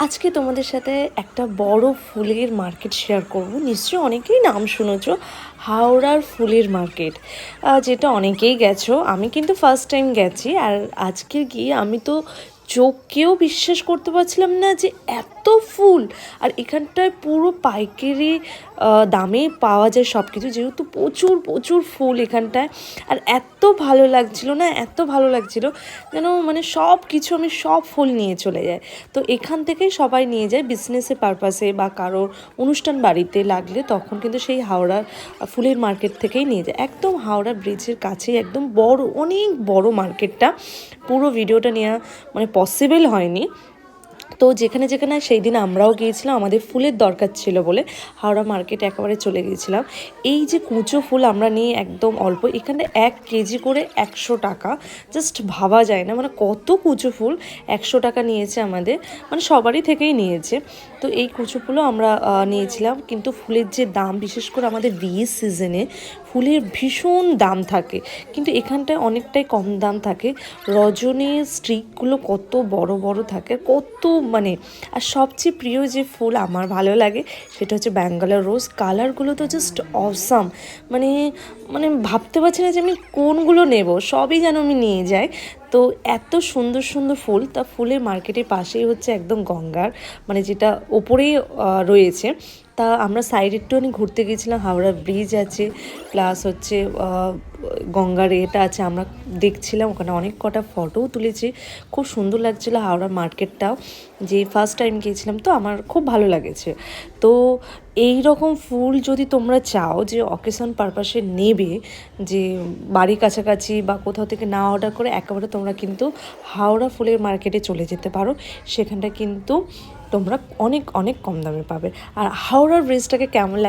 আজকে তোমাদের সাথে একটা বড় ফুলের মার্কেট শেয়ার করব। নিশ্চয়ই অনেকেই নাম শুনেছো, হাওড়ার ফুলের মার্কেট। যেটা অনেকেই গেছো, আমি কিন্তু ফার্স্ট টাইম গেছি। আর আজকে গিয়ে আমি তো চোখকেও বিশ্বাস করতে পারছিলাম না যে এত ফুল। আর এখানটায় পুরো পাইকারি দামে পাওয়া যায় সব কিছু, যেহেতু প্রচুর প্রচুর ফুল এখানটায়। আর এত ভালো লাগছিল না, এত ভালো লাগছিল যেন মানে সব কিছু আমি সব ফুল নিয়ে চলে যাই। তো এখান থেকেই সবাই নিয়ে যায় বিজনেসের পারপাসে বা কারোর অনুষ্ঠান বাড়িতে লাগলে, তখন কিন্তু সেই হাওড়ার ফুলের মার্কেট থেকেই নিয়ে যায়। একদম হাওড়া ব্রিজের কাছেই একদম বড়, অনেক বড় মার্কেটটা। পুরো ভিডিওটা নেওয়া মানে পসিবল হয়নি। তো যেখানে যেখানে সেই দিন আমরাও গিয়েছিলাম, আমাদের ফুলের দরকার ছিল বলে হাওড়া মার্কেটে একেবারে চলে গিয়েছিলাম। এই যে কুঁচো ফুল আমরা নিয়ে একদম অল্প, এখানে 1 কেজি করে 100 টাকা। জাস্ট ভাবা যায় না মানে কত কুঁচো ফুল। 100 টাকা নিয়েছে আমাদের, মানে সবারই থেকেই নিয়েছে। তো এই কুঁচো ফুলও আমরা নিয়েছিলাম। কিন্তু ফুলের যে দাম, বিশেষ করে আমাদের বিয়ের সিজনে ফুলের ভীষণ দাম থাকে, কিন্তু এখানটায় অনেকটাই কম দাম থাকে। রজনীর স্টিকগুলো কত বড় বড় থাকে, কত মানে। আর সবচেয়ে প্রিয় যে ফুল আমার ভালো লাগে সেটা হচ্ছে ব্যাঙ্গালোর রোজ। কালারগুলো তো জাস্ট অসাম, মানে মানে ভাবতে পারছি না যে আমি কোনগুলো নেব, সবই যেন আমি নিয়ে যাই। তো এত সুন্দর সুন্দর ফুল। তা ফুলের মার্কেটের পাশেই হচ্ছে একদম গঙ্গার, মানে যেটা ওপরেই রয়েছে। তা আমরা সাইড একটুখানি ঘুরতে গেছিলাম। হাওড়া ব্রিজ আছে, প্লাস হচ্ছে গঙ্গার এটা আছে, আমরা দেখছিলাম। ওখানে অনেক কটা ফটোও তুলেছি, খুব সুন্দর লাগছিলো হাওড়া মার্কেটটাও। যে ফার্স্ট টাইম গিয়েছিলাম, তো আমার খুব ভালো লাগেছে। তো এই রকম ফুল যদি তোমরা চাও যে অকেশন পারপাসে নেবে, যে বাড়ির কাছাকাছি বা কোথাও থেকে না অর্ডার করে একেবারে তোমরা কিন্তু হাওড়া ফুলের মার্কেটে চলে যেতে পারো। সেখানটা কিন্তু তোমরা অনেক অনেক কম দামে পাবে। আর হাওড়ার ব্রিজটাকে কেমন লাগে